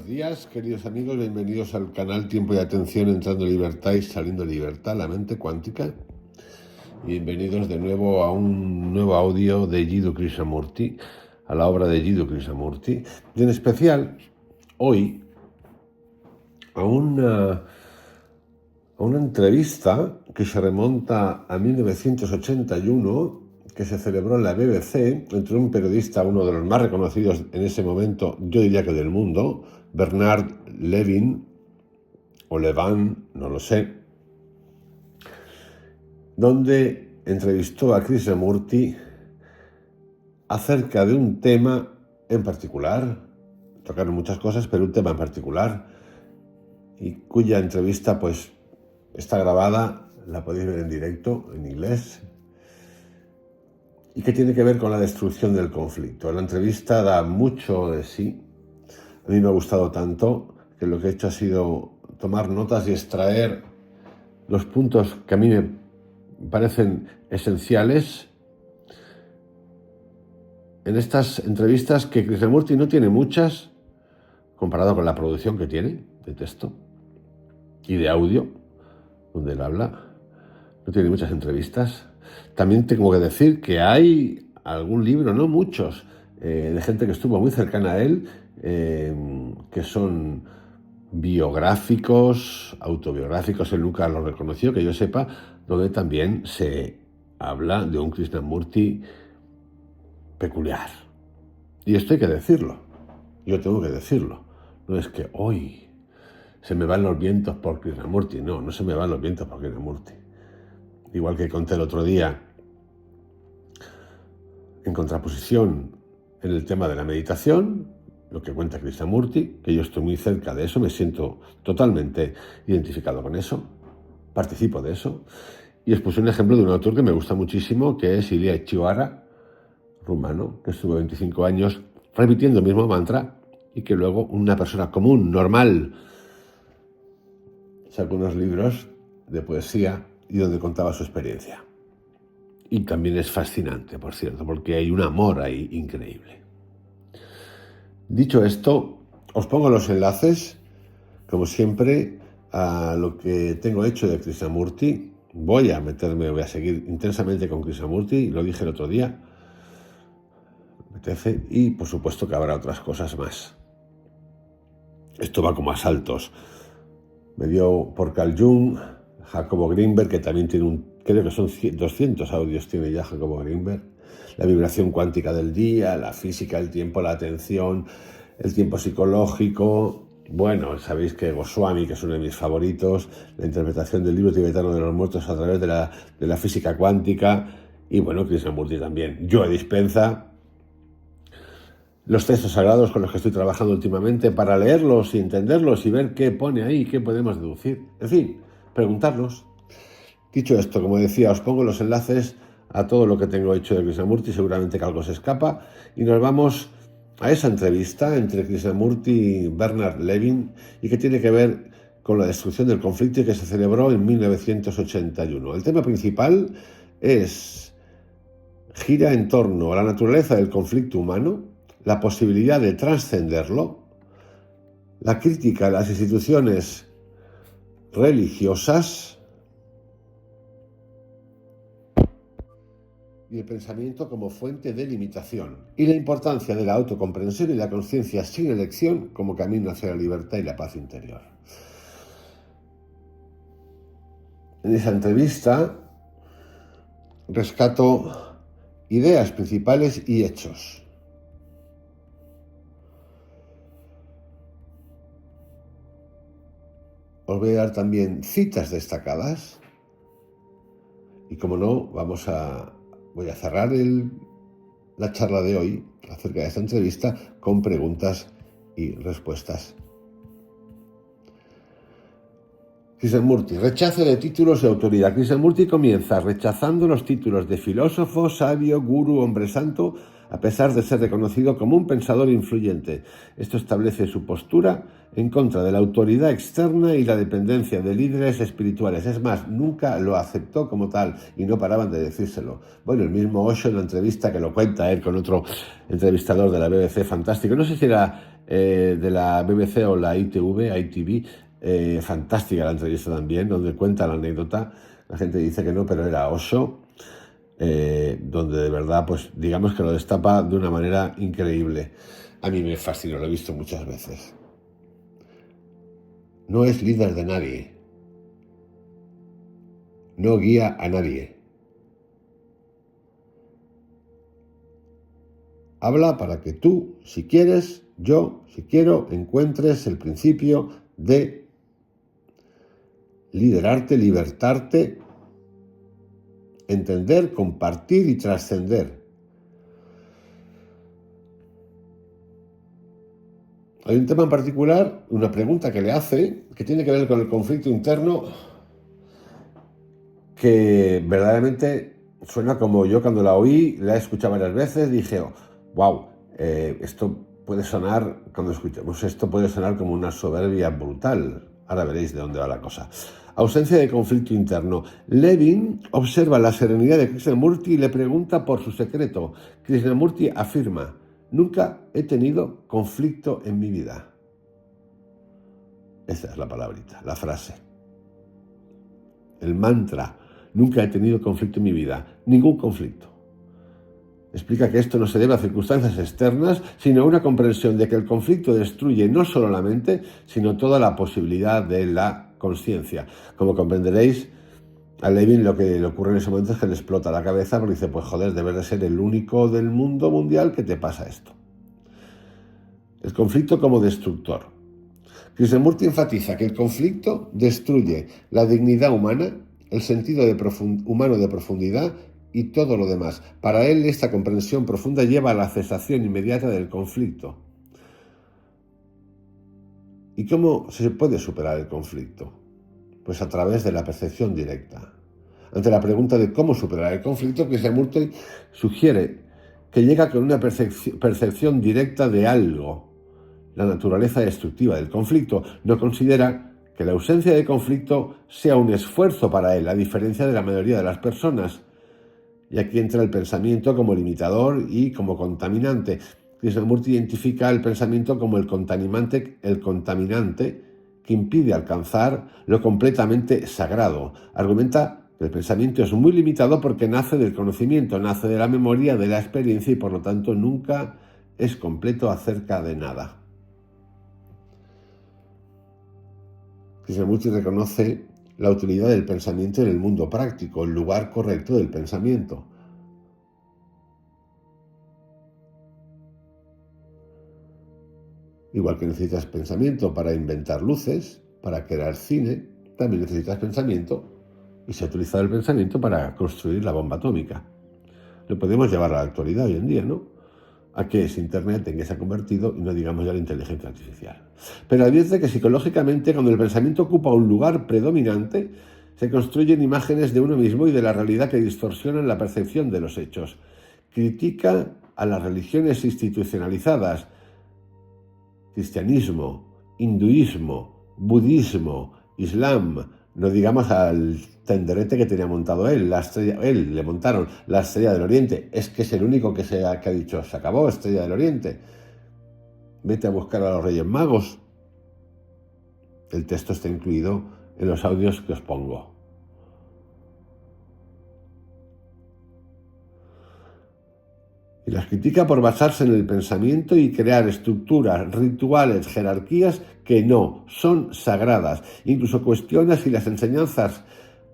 Buenos días, queridos amigos, bienvenidos al canal Tiempo y Atención, entrando en libertad y saliendo en libertad, la mente cuántica. Bienvenidos de nuevo a un nuevo audio de Jiddu Krishnamurti, a la obra de Jiddu Krishnamurti, y en especial hoy a una entrevista que se remonta a 1981, que se celebró en la BBC entre un periodista, uno de los más reconocidos en ese momento, yo diría que del mundo, Bernard Levin, o Levin, no lo sé, donde entrevistó a Krishnamurti acerca de un tema en particular. Tocaron muchas cosas, pero un tema en particular, y cuya entrevista pues está grabada, la podéis ver en directo, en inglés, y que tiene que ver con la destrucción del conflicto. La entrevista da mucho de sí. A mí me ha gustado tanto que lo que he hecho ha sido tomar notas y extraer los puntos que a mí me parecen esenciales en estas entrevistas, que Krishnamurti no tiene muchas, comparado con la producción que tiene de texto y de audio, donde él habla. No tiene muchas entrevistas. También tengo que decir que hay algún libro, no muchos, de gente que estuvo muy cercana a él, que son biográficos, autobiográficos. Él nunca lo reconoció, que yo sepa, donde también se habla de un Krishnamurti peculiar. Y esto hay que decirlo. Yo tengo que decirlo. No es que hoy se me van los vientos por Krishnamurti. No se me van los vientos por Krishnamurti. Igual que conté el otro día, en contraposición en el tema de la meditación, lo que cuenta Krishnamurti, que yo estoy muy cerca de eso, me siento totalmente identificado con eso, participo de eso, y os puse un ejemplo de un autor que me gusta muchísimo, que es Ilya Ichihara, rumano, que estuvo 25 años repitiendo el mismo mantra, y que luego una persona común, normal, sacó unos libros de poesía y donde contaba su experiencia. Y también es fascinante, por cierto, porque hay un amor ahí increíble. Dicho esto, os pongo los enlaces, como siempre, a lo que tengo hecho de Krishnamurti. Voy a seguir intensamente con Krishnamurti, lo dije el otro día, me apetece, y por supuesto que habrá otras cosas más. Esto va como a saltos. Me dio por Carl Jung, Jacobo Greenberg, que también tiene creo que son 200 audios tiene ya Jacobo Greenberg, la vibración cuántica del día, la física, el tiempo, la atención, el tiempo psicológico. Bueno, sabéis que Goswami, que es uno de mis favoritos, la interpretación del libro tibetano de los muertos a través de la física cuántica, y bueno, Krishnamurti también. Joe Dispenza, los textos sagrados con los que estoy trabajando últimamente para leerlos y entenderlos y ver qué pone ahí, qué podemos deducir. En fin, preguntarlos. Dicho esto, como decía, os pongo los enlaces a todo lo que tengo hecho de Krishnamurti, seguramente que algo se escapa, y nos vamos a esa entrevista entre Krishnamurti y Bernard Levin, y que tiene que ver con la destrucción del conflicto, y que se celebró en 1981. El tema principal gira en torno a la naturaleza del conflicto humano, la posibilidad de trascenderlo, la crítica a las instituciones religiosas y el pensamiento como fuente de limitación, y la importancia de la autocomprensión y la conciencia sin elección como camino hacia la libertad y la paz interior. En esa entrevista rescato ideas principales y hechos. Os voy a dar también citas destacadas, y como no, voy a cerrar la charla de hoy acerca de esta entrevista con preguntas y respuestas. Krishnamurti, rechazo de títulos y autoridad. Krishnamurti comienza rechazando los títulos de filósofo, sabio, gurú, hombre santo, a pesar de ser reconocido como un pensador influyente. Esto establece su postura en contra de la autoridad externa y la dependencia de líderes espirituales. Es más, nunca lo aceptó como tal y no paraban de decírselo. Bueno, el mismo Osho, en la entrevista que lo cuenta él con otro entrevistador de la BBC, fantástico, no sé si era de la BBC o la ITV, fantástica la entrevista también, donde cuenta la anécdota. La gente dice que no, pero era Osho, donde de verdad, pues digamos que lo destapa de una manera increíble. A mí me fascinó, lo he visto muchas veces. No es líder de nadie, no guía a nadie. Habla para que tú, si quieres, yo, si quiero, encuentres el principio de liderarte, libertarte, entender, compartir y trascender. Hay un tema en particular, una pregunta que le hace, que tiene que ver con el conflicto interno, que verdaderamente suena como yo cuando la oí, la he escuchado varias veces, dije, wow, esto puede sonar, cuando escuchemos esto puede sonar como una soberbia brutal. Ahora veréis de dónde va la cosa. Ausencia de conflicto interno. Levin observa la serenidad de Krishnamurti y le pregunta por su secreto. Krishnamurti afirma: nunca he tenido conflicto en mi vida. Esa es la palabrita, la frase. El mantra: nunca he tenido conflicto en mi vida. Ningún conflicto. Explica que esto no se debe a circunstancias externas, sino a una comprensión de que el conflicto destruye no solo la mente, sino toda la posibilidad de la conciencia. Como comprenderéis, a Levin lo que le ocurre en ese momento es que le explota la cabeza porque dice, pues joder, debes de ser el único del mundo mundial que te pasa esto. El conflicto como destructor. Krishnamurti enfatiza que el conflicto destruye la dignidad humana, el sentido humano de profundidad y todo lo demás. Para él, esta comprensión profunda lleva a la cesación inmediata del conflicto. ¿Y cómo se puede superar el conflicto? Pues a través de la percepción directa. Ante la pregunta de cómo superar el conflicto, Krishnamurti sugiere que llega con una percepción directa de algo, la naturaleza destructiva del conflicto. No considera que la ausencia de conflicto sea un esfuerzo para él, a diferencia de la mayoría de las personas. Y aquí entra el pensamiento como limitador y como contaminante. Krishnamurti identifica el pensamiento como el contaminante que impide alcanzar lo completamente sagrado. Argumenta que el pensamiento es muy limitado porque nace del conocimiento, nace de la memoria, de la experiencia y por lo tanto nunca es completo acerca de nada. Krishnamurti reconoce la utilidad del pensamiento en el mundo práctico, el lugar correcto del pensamiento. Igual que necesitas pensamiento para inventar luces, para crear cine, también necesitas pensamiento y se ha utilizado el pensamiento para construir la bomba atómica. Lo podemos llevar a la actualidad hoy en día, ¿no? A que es Internet en que se ha convertido y no digamos ya la inteligencia artificial. Pero advierte que psicológicamente cuando el pensamiento ocupa un lugar predominante, se construyen imágenes de uno mismo y de la realidad que distorsionan la percepción de los hechos. Critica a las religiones institucionalizadas, cristianismo, hinduismo, budismo, islam, no digamos al tenderete que tenía montado él, le montaron la Estrella del Oriente, es que es el único que ha dicho, se acabó Estrella del Oriente, vete a buscar a los Reyes Magos. El texto está incluido en los audios que os pongo. Y las critica por basarse en el pensamiento y crear estructuras, rituales, jerarquías que no son sagradas. Incluso cuestiona si las enseñanzas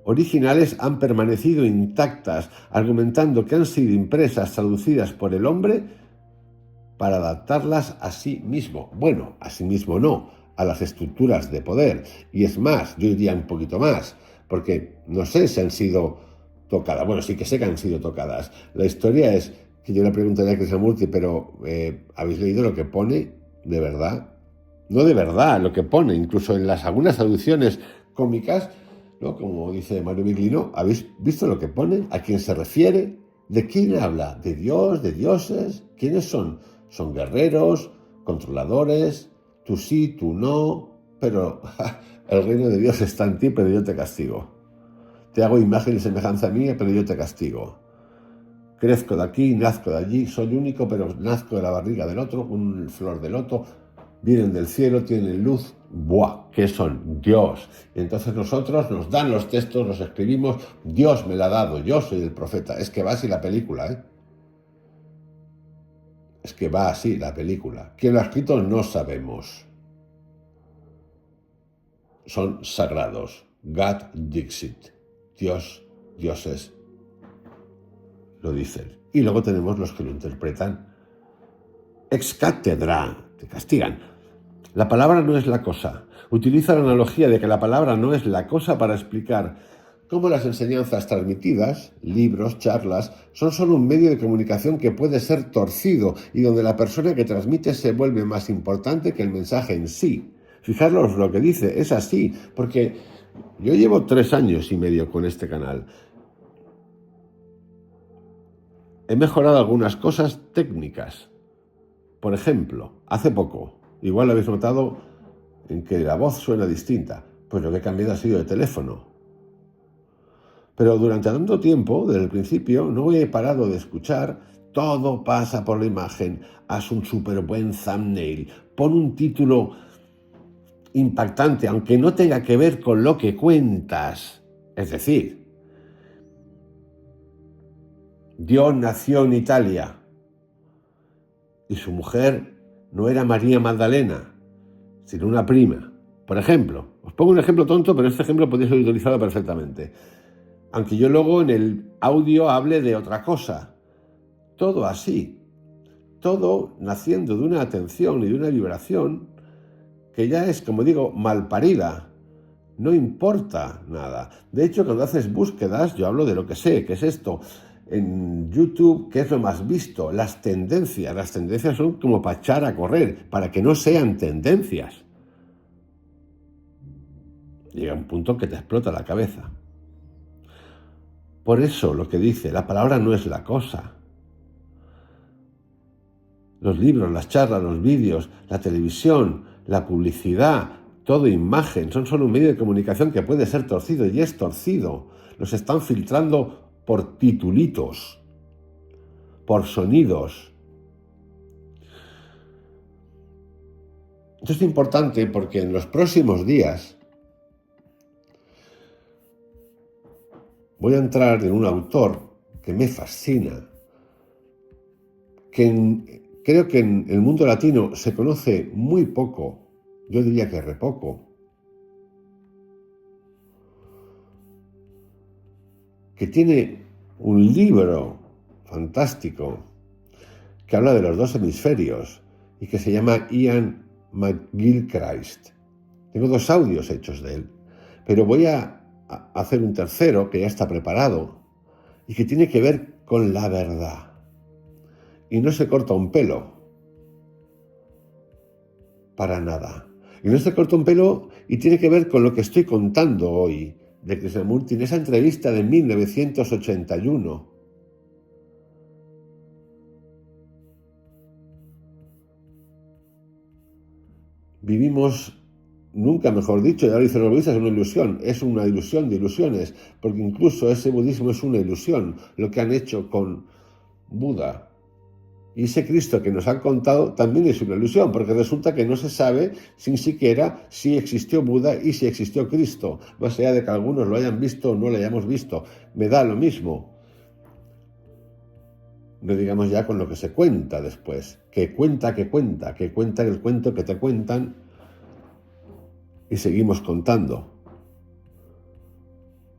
originales han permanecido intactas, argumentando que han sido impresas, traducidas por el hombre para adaptarlas a sí mismo. Bueno, a sí mismo no, a las estructuras de poder. Y es más, yo diría un poquito más, porque no sé si han sido tocadas. Bueno, sí que sé que han sido tocadas. La historia es que yo le preguntaría a Krishnamurti, pero ¿habéis leído lo que pone de verdad? No de verdad, lo que pone, incluso en algunas traducciones cómicas, ¿no? Como dice Mario Biglino, ¿habéis visto lo que pone? ¿A quién se refiere? ¿De quién habla? ¿De Dios? ¿De dioses? ¿Quiénes son? Son guerreros, controladores, tú sí, tú no, pero el reino de Dios está en ti, pero yo te castigo. Te hago imagen y semejanza mía, pero yo te castigo. Crezco de aquí, nazco de allí, soy único, pero nazco de la barriga del otro, un flor de loto. vienen del cielo, tienen luz. ¡Buah! ¿Qué son? Dios. Y entonces nosotros nos dan los textos, los escribimos, Dios me la ha dado, yo soy el profeta. Es que va así la película, ¿eh? Es que va así la película. ¿Quién lo ha escrito? No sabemos. Son sagrados. God Dixit. Dios, dioses, lo dicen. Y luego tenemos los que lo interpretan ex cátedra, te castigan. La palabra no es la cosa. Utiliza la analogía de que la palabra no es la cosa para explicar cómo las enseñanzas transmitidas, libros, charlas, son solo un medio de comunicación que puede ser torcido y donde la persona que transmite se vuelve más importante que el mensaje en sí. Fijaros lo que dice, es así, porque yo llevo 3 años y medio con este canal. He mejorado algunas cosas técnicas. Por ejemplo, hace poco, igual lo habéis notado en que la voz suena distinta, pues lo que he cambiado ha sido de teléfono. Pero durante tanto tiempo, desde el principio, no he parado de escuchar, todo pasa por la imagen, haz un súper buen thumbnail, pon un título impactante, aunque no tenga que ver con lo que cuentas. Es decir, Dios nació en Italia y su mujer no era María Magdalena, sino una prima. Por ejemplo, os pongo un ejemplo tonto, pero este ejemplo podría ser utilizado perfectamente. Aunque yo luego en el audio hable de otra cosa. Todo así. Todo naciendo de una atención y de una vibración que ya es, como digo, malparida. No importa nada. De hecho, cuando haces búsquedas, yo hablo de lo que sé, que es esto. En YouTube, ¿qué es lo más visto? Las tendencias. Las tendencias son como para echar a correr, para que no sean tendencias. Llega un punto que te explota la cabeza. Por eso lo que dice, la palabra no es la cosa. Los libros, las charlas, los vídeos, la televisión, la publicidad, todo imagen, son solo un medio de comunicación que puede ser torcido y es torcido. Los están filtrando por titulitos, por sonidos. Esto es importante porque en los próximos días voy a entrar en un autor que me fascina, creo que en el mundo latino se conoce muy poco, yo diría que re poco, que tiene un libro fantástico que habla de los 2 hemisferios y que se llama Ian McGilchrist. Tengo 2 audios hechos de él, pero voy a hacer un tercero que ya está preparado y que tiene que ver con la verdad. Y no se corta un pelo, para nada. Y no se corta un pelo y tiene que ver con lo que estoy contando hoy de Krishnamurti en esa entrevista de 1981. Vivimos, nunca mejor dicho, ya lo dicen los budistas, es una ilusión de ilusiones, porque incluso ese budismo es una ilusión, lo que han hecho con Buda. Y ese Cristo que nos han contado también es una ilusión, porque resulta que no se sabe sin siquiera si existió Buda y si existió Cristo, más allá de que algunos lo hayan visto o no lo hayamos visto. Me da lo mismo. No digamos ya con lo que se cuenta después. Que cuenta el cuento que te cuentan y seguimos contando.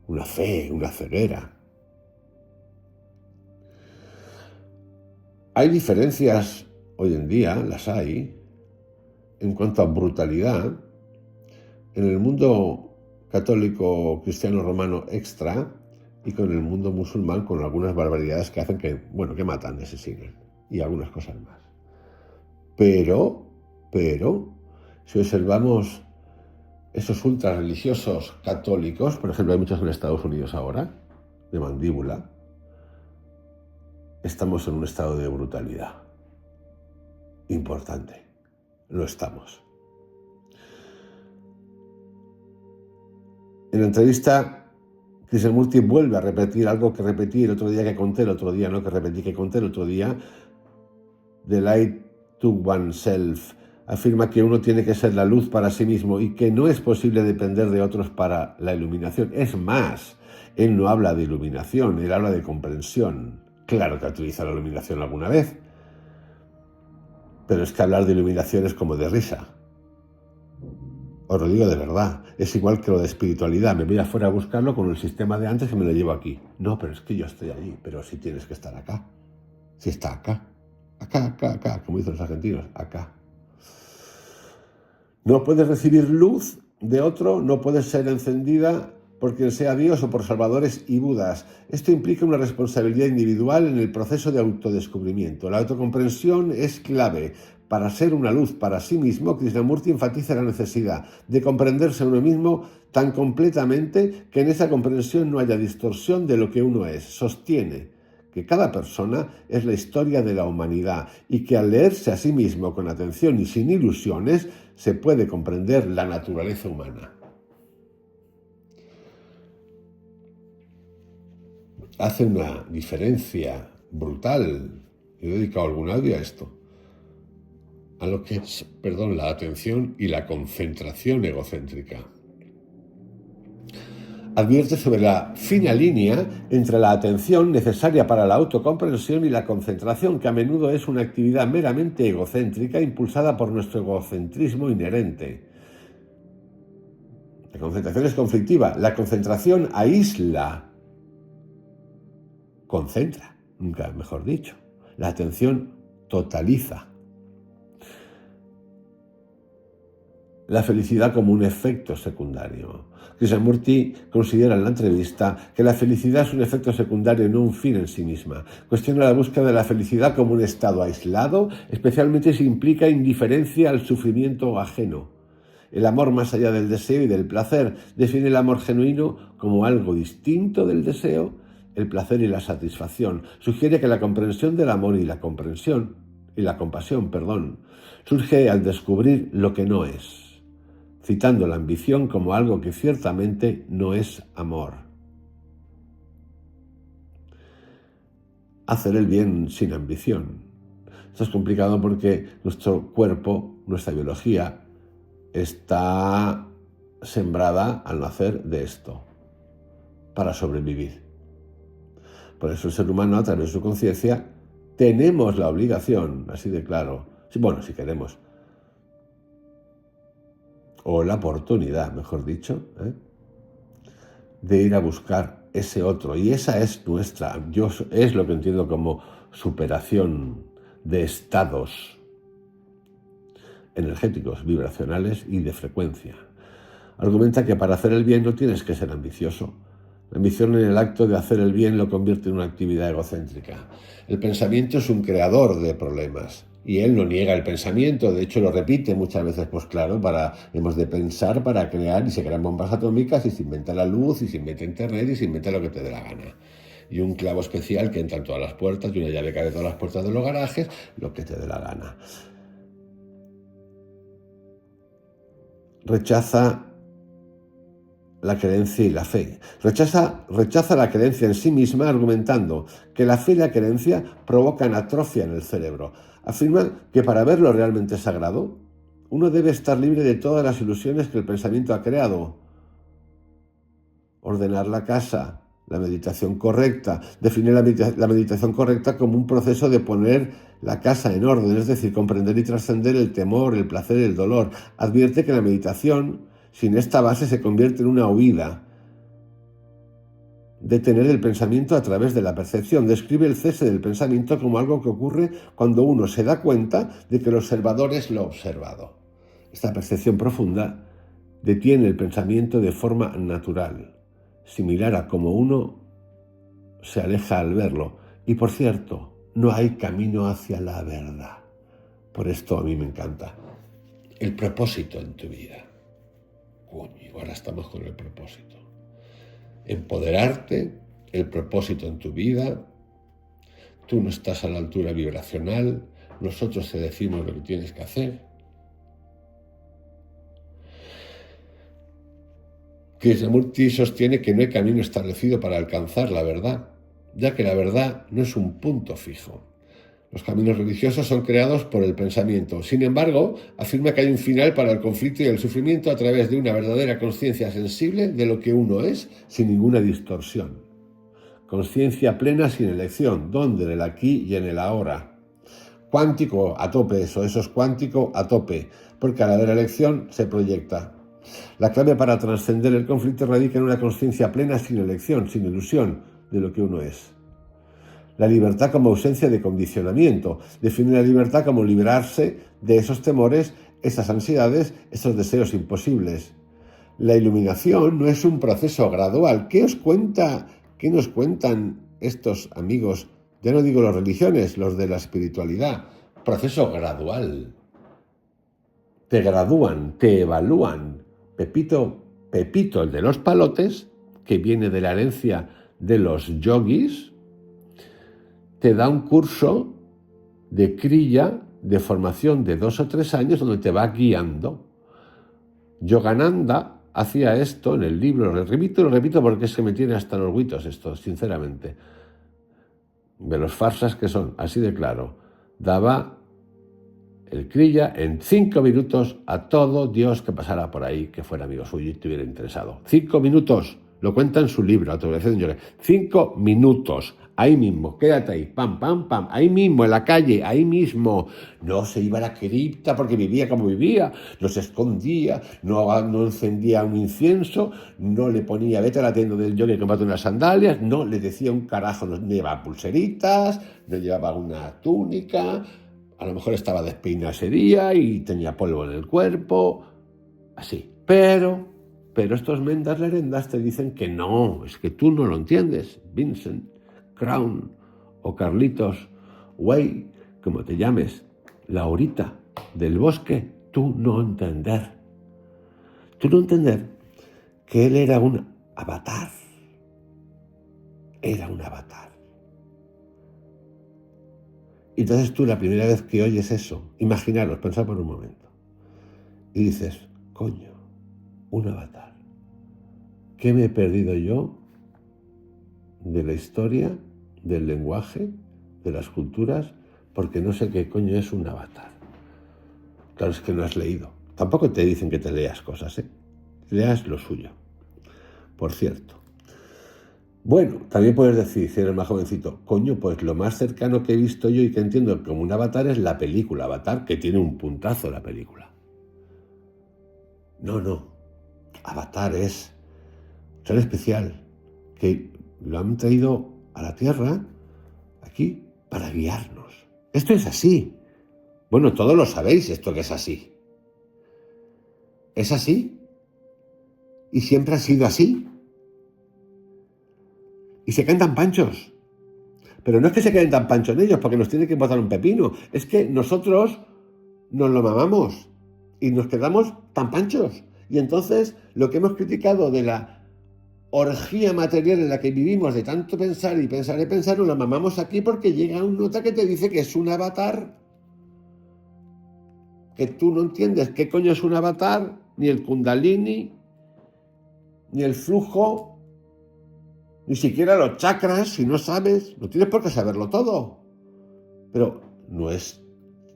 Una fe, una ceguera. Hay diferencias, hoy en día las hay, en cuanto a brutalidad. En el mundo católico, cristiano, romano extra y con el mundo musulmán con algunas barbaridades que hacen que matan, asesinan y algunas cosas más. Pero, si observamos esos ultra religiosos católicos, por ejemplo, hay muchos en Estados Unidos ahora, de mandíbula, estamos en un estado de brutalidad importante. Lo estamos. En la entrevista, Krishnamurti vuelve a repetir algo que repetí el otro día, que conté el otro día, no que repetí, que conté el otro día, The Light to Oneself, afirma que uno tiene que ser la luz para sí mismo y que no es posible depender de otros para la iluminación. Es más, él no habla de iluminación, él habla de comprensión. Claro que ha utilizado la iluminación alguna vez, pero es que hablar de iluminación es como de risa. Os lo digo de verdad, es igual que lo de espiritualidad. Me voy afuera a buscarlo con el sistema de antes y me lo llevo aquí. No, pero es que yo estoy allí, pero si tienes que estar acá. Si está acá. Acá, como dicen los argentinos, acá. No puedes recibir luz de otro, no puede ser encendida por quien sea Dios o por salvadores y budas. Esto implica una responsabilidad individual en el proceso de autodescubrimiento. La autocomprensión es clave. Para ser una luz para sí mismo, Krishnamurti enfatiza la necesidad de comprenderse a uno mismo tan completamente que en esa comprensión no haya distorsión de lo que uno es. Sostiene que cada persona es la historia de la humanidad y que al leerse a sí mismo con atención y sin ilusiones se puede comprender la naturaleza humana. Hace una diferencia brutal. He dedicado algún audio a esto, a lo que es, la atención y la concentración egocéntrica. Advierte sobre la fina línea entre la atención necesaria para la autocomprensión y la concentración, que a menudo es una actividad meramente egocéntrica impulsada por nuestro egocentrismo inherente. La concentración es conflictiva. La concentración aísla, concentra, nunca mejor dicho. La atención totaliza. La felicidad como un efecto secundario. Krishnamurti considera en la entrevista que la felicidad es un efecto secundario, no un fin en sí misma. Cuestiona la búsqueda de la felicidad como un estado aislado, especialmente si implica indiferencia al sufrimiento ajeno. El amor más allá del deseo y del placer define el amor genuino como algo distinto del deseo, el placer y la satisfacción. Sugiere que la comprensión del amor y la compasión, surge al descubrir lo que no es, citando la ambición como algo que ciertamente no es amor. Hacer el bien sin ambición. Esto es complicado porque nuestro cuerpo, nuestra biología, está sembrada al nacer de esto, para sobrevivir. Por eso el ser humano, a través de su conciencia, tenemos la obligación, así de claro, si queremos, o la oportunidad, mejor dicho, de ir a buscar ese otro. Y esa es es lo que entiendo como superación de estados energéticos, vibracionales y de frecuencia. Argumenta que para hacer el bien no tienes que ser ambicioso. La ambición en el acto de hacer el bien lo convierte en una actividad egocéntrica. El pensamiento es un creador de problemas y él no niega el pensamiento, de hecho lo repite muchas veces, pues claro, hemos de pensar para crear, y se crean bombas atómicas y se inventa la luz y se inventa internet y se inventa lo que te dé la gana. Y un clavo especial que entra en todas las puertas y una llave que abre todas las puertas de los garajes, lo que te dé la gana. Rechaza la creencia y la fe. Rechaza la creencia en sí misma, argumentando que la fe y la creencia provocan atrofia en el cerebro. Afirma que para ver lo realmente sagrado, uno debe estar libre de todas las ilusiones que el pensamiento ha creado. Ordenar la casa, la meditación correcta. Define la meditación correcta como un proceso de poner la casa en orden, es decir, comprender y trascender el temor, el placer y el dolor. Advierte que la meditación sin esta base se convierte en una huida. Detener el pensamiento a través de la percepción. Describe el cese del pensamiento como algo que ocurre cuando uno se da cuenta de que el observador es lo observado. Esta percepción profunda detiene el pensamiento de forma natural, similar a como uno se aleja al verlo. Y por cierto, no hay camino hacia la verdad. Por esto a mí me encanta el propósito en tu vida. Coño, ahora estamos con el propósito. Empoderarte, el propósito en tu vida. Tú no estás a la altura vibracional, nosotros te decimos lo que tienes que hacer. Krishnamurti sostiene que no hay camino establecido para alcanzar la verdad, ya que la verdad no es un punto fijo. Los caminos religiosos son creados por el pensamiento. Sin embargo, afirma que hay un final para el conflicto y el sufrimiento a través de una verdadera conciencia sensible de lo que uno es, sin ninguna distorsión. Conciencia plena sin elección, donde en el aquí y en el ahora. Cuántico a tope eso es cuántico a tope, porque a la de la elección se proyecta. La clave para trascender el conflicto radica en una conciencia plena sin elección, sin ilusión de lo que uno es. La libertad como ausencia de condicionamiento. Define la libertad como liberarse de esos temores, esas ansiedades, esos deseos imposibles. La iluminación no es un proceso gradual. ¿Qué nos cuentan estos amigos? Ya no digo las religiones, los de la espiritualidad. Proceso gradual. Te gradúan, te evalúan. Pepito, el de los palotes, que viene de la herencia de los yogis, te da un curso de kriya, de formación de 2 o 3 años, donde te va guiando. Yogananda hacía esto en el libro, lo repito porque es que me tiene hasta los huitos esto, sinceramente. De los farsas que son, así de claro. Daba el kriya en 5 minutos a todo Dios que pasara por ahí, que fuera amigo suyo y estuviera interesado. 5 minutos, lo cuenta en su libro, Autorización de Yoga. 5 minutos, ahí mismo, quédate ahí, pam, pam, pam, ahí mismo, en la calle, ahí mismo. No se iba a la cripta porque vivía como vivía, no se escondía, no encendía un incienso, no le ponía, vete a la tienda del yoga y cómprate unas sandalias, no le decía un carajo, no llevaba pulseritas, no llevaba una túnica. A lo mejor estaba despeinado ese día y tenía polvo en el cuerpo, así. Pero estos mendas lerendas te dicen que no, es que tú no lo entiendes. Vincent Crown o Carlitos Way, como te llames, Laurita del Bosque, tú no entender que él era un avatar. Era un avatar. Y entonces tú la primera vez que oyes eso, imaginaros, pensad por un momento, y dices, coño, un avatar. ¿Qué me he perdido yo de la historia, del lenguaje, de las culturas? Porque no sé qué coño es un avatar. Claro, es que no has leído. Tampoco te dicen que te leas cosas, ¿eh? Leas lo suyo. Por cierto. Bueno, también puedes decir, si eres más jovencito, coño, pues lo más cercano que he visto yo y que entiendo como un avatar es la película Avatar, que tiene un puntazo la película. No. Avatar es ser especial, que lo han traído a la Tierra, aquí, para guiarnos. Esto es así. Bueno, todos lo sabéis, esto que es así. ¿Es así? ¿Y siempre ha sido así? Y se quedan tan panchos. Pero no es que se queden tan panchos en ellos, porque nos tiene que botar un pepino. Es que nosotros nos lo mamamos y nos quedamos tan panchos. Y entonces lo que hemos criticado de la orgía material en la que vivimos, de tanto pensar y pensar y pensar, nos lo mamamos aquí porque llega un nota que te dice que es un avatar. Que tú no entiendes qué coño es un avatar, ni el kundalini, ni el flujo, ni siquiera los chakras, si no sabes, no tienes por qué saberlo todo. Pero no es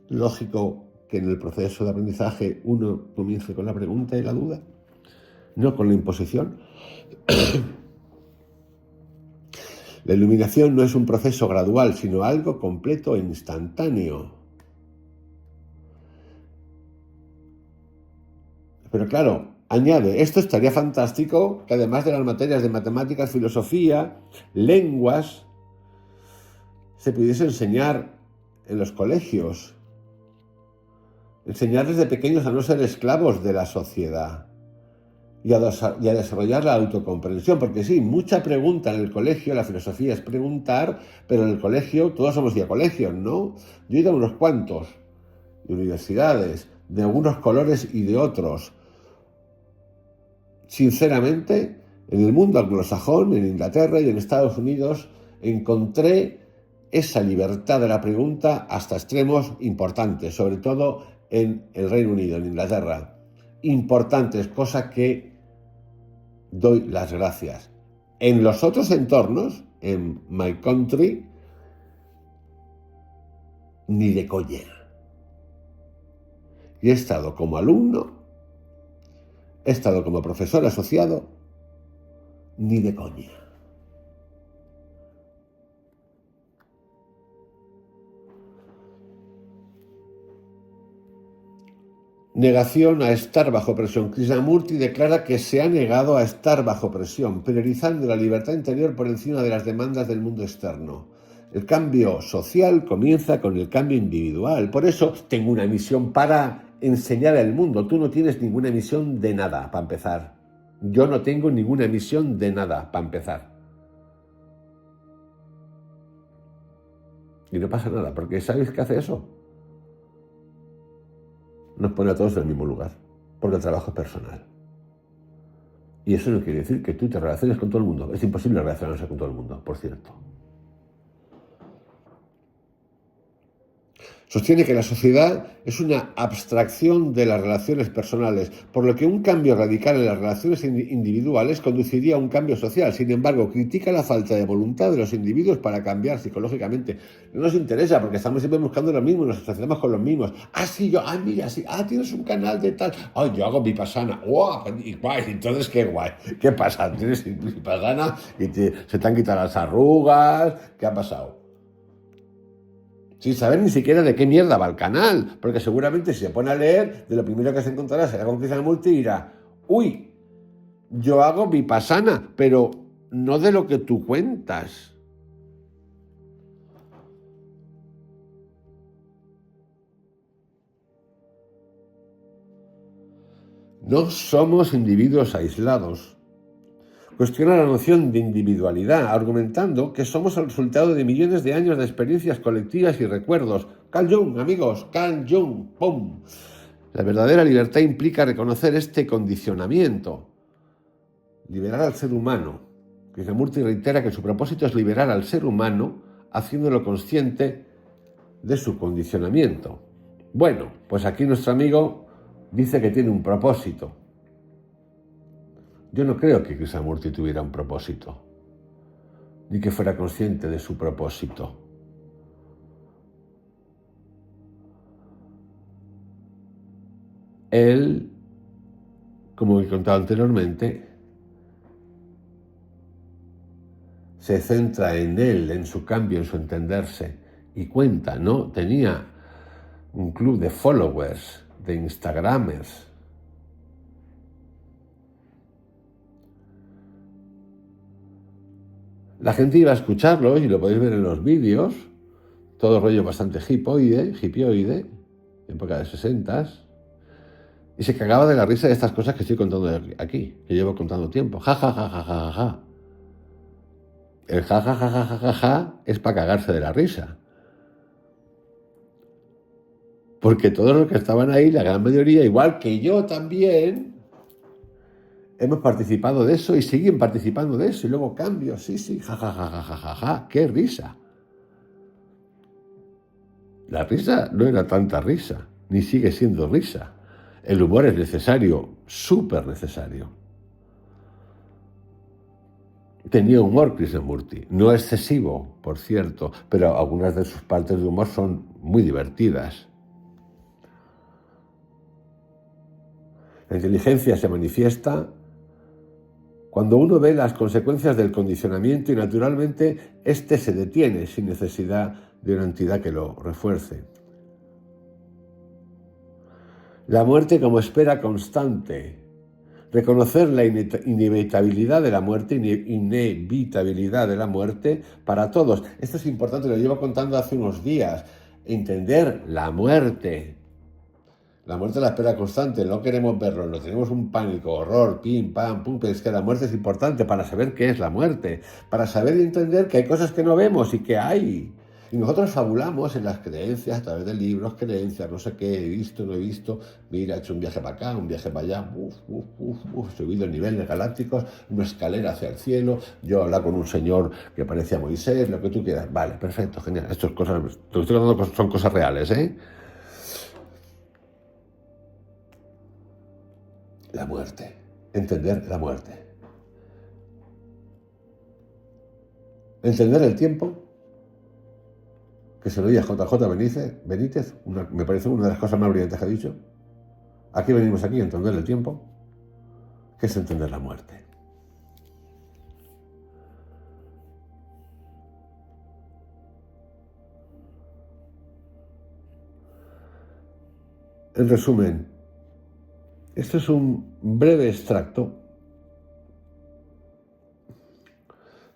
lógico que en el proceso de aprendizaje uno comience con la pregunta y la duda, no con la imposición. La iluminación no es un proceso gradual, sino algo completo e instantáneo. Pero claro, añade, esto estaría fantástico que además de las materias de matemáticas, filosofía, lenguas, se pudiese enseñar en los colegios. Enseñar desde pequeños a no ser esclavos de la sociedad y a desarrollar la autocomprensión, porque sí, mucha pregunta en el colegio, la filosofía es preguntar, pero en el colegio todos somos de colegios, ¿no? Yo he ido a unos cuantos, de universidades, de algunos colores y de otros. Sinceramente, en el mundo anglosajón, en Inglaterra y en Estados Unidos, encontré esa libertad de la pregunta hasta extremos importantes, sobre todo en el Reino Unido, en Inglaterra. Importantes, cosa que doy las gracias. En los otros entornos, en my country, ni de coña. Y he estado como alumno, he estado como profesor asociado, ni de coña. Negación a estar bajo presión. Krishnamurti declara que se ha negado a estar bajo presión, priorizando la libertad interior por encima de las demandas del mundo externo. El cambio social comienza con el cambio individual. Por eso tengo una misión para enseñar al mundo. Tú no tienes ninguna misión de nada, para empezar. Yo no tengo ninguna misión de nada, para empezar. Y no pasa nada, porque ¿sabes qué hace eso? Nos pone a todos en el mismo lugar, porque el trabajo es personal. Y eso no quiere decir que tú te relaciones con todo el mundo. Es imposible relacionarse con todo el mundo, por cierto. Sostiene que la sociedad es una abstracción de las relaciones personales, por lo que un cambio radical en las relaciones individuales conduciría a un cambio social. Sin embargo, critica la falta de voluntad de los individuos para cambiar psicológicamente. No nos interesa porque estamos siempre buscando lo mismo, nos asociamos con los mismos. Ah, sí, mira, sí, tienes un canal de tal. Yo hago Vipassana. ¡Wow! Y guay, entonces qué guay. ¿Qué pasa? Tienes Vipassana y se te han quitado las arrugas. ¿Qué ha pasado? Sin saber ni siquiera de qué mierda va el canal, porque seguramente si se pone a leer, de lo primero que se encontrará será con Krishnamurti y dirá, uy, yo hago Vipassana, pero no de lo que tú cuentas. No somos individuos aislados. Cuestiona la noción de individualidad, argumentando que somos el resultado de millones de años de experiencias colectivas y recuerdos. Carl Jung, amigos, Carl Jung, ¡pum! La verdadera libertad implica reconocer este condicionamiento, liberar al ser humano. Krishnamurti reitera que su propósito es liberar al ser humano, haciéndolo consciente de su condicionamiento. Bueno, pues aquí nuestro amigo dice que tiene un propósito. Yo no creo que Krishnamurti tuviera un propósito, ni que fuera consciente de su propósito. Él, como he contado anteriormente, se centra en él, en su cambio, en su entenderse, y cuenta, ¿no? Tenía un club de followers, de instagramers. La gente iba a escucharlo, y lo podéis ver en los vídeos, todo rollo bastante hippioide, época de 60s, y se cagaba de la risa de estas cosas que estoy contando aquí, que llevo contando tiempo. Ja, ja, ja, ja, ja, ja. El ja, ja, ja, ja, ja, ja, ja es para cagarse de la risa. Porque todos los que estaban ahí, la gran mayoría, igual que yo también, hemos participado de eso y siguen participando de eso. Y luego cambios, sí, ja, ja, ja, ja, ja, ja, ja. ¡Qué risa! La risa no era tanta risa, ni sigue siendo risa. El humor es necesario, súper necesario. Tenía humor Krishnamurti, no excesivo, por cierto, pero algunas de sus partes de humor son muy divertidas. La inteligencia se manifiesta cuando uno ve las consecuencias del condicionamiento y naturalmente éste se detiene sin necesidad de una entidad que lo refuerce. La muerte como espera constante. Reconocer la inevitabilidad de la muerte para todos. Esto es importante, lo llevo contando hace unos días. Entender la muerte. La muerte es la espera constante, no queremos verlo, no tenemos un pánico, horror, pim, pam, pum, pero es que la muerte es importante para saber qué es la muerte, para saber y entender que hay cosas que no vemos y que hay. Y nosotros fabulamos en las creencias, a través de libros, creencias, no sé qué, he visto, no he visto, mira, he hecho un viaje para acá, un viaje para allá, he subido niveles galácticos, una escalera hacia el cielo, yo hablaba con un señor que parecía Moisés, lo que tú quieras. Vale, perfecto, genial, estas cosas, lo que estoy contando son cosas reales, ¿eh? La muerte, entender la muerte. Entender el tiempo, que se lo diga JJ Benítez, me parece una de las cosas más brillantes que ha dicho. Aquí venimos aquí a entender el tiempo, que es entender la muerte. En resumen, esto es un breve extracto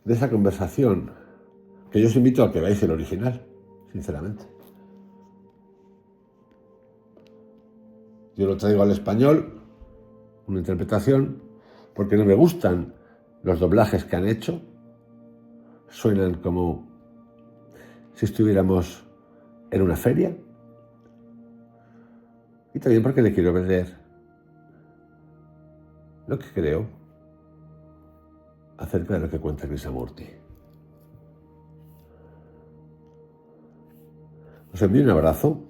de esa conversación que yo os invito a que veáis el original, sinceramente. Yo lo traigo al español, una interpretación, porque no me gustan los doblajes que han hecho. Suenan como si estuviéramos en una feria. Y también porque le quiero vender lo que creo acerca de lo que cuenta Krishnamurti. Os envío un abrazo.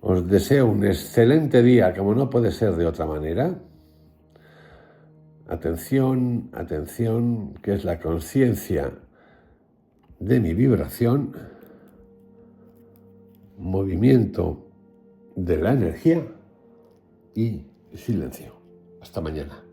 Os deseo un excelente día, como no puede ser de otra manera. Atención, atención, que es la conciencia de mi vibración, movimiento de la energía y silencio. Hasta mañana.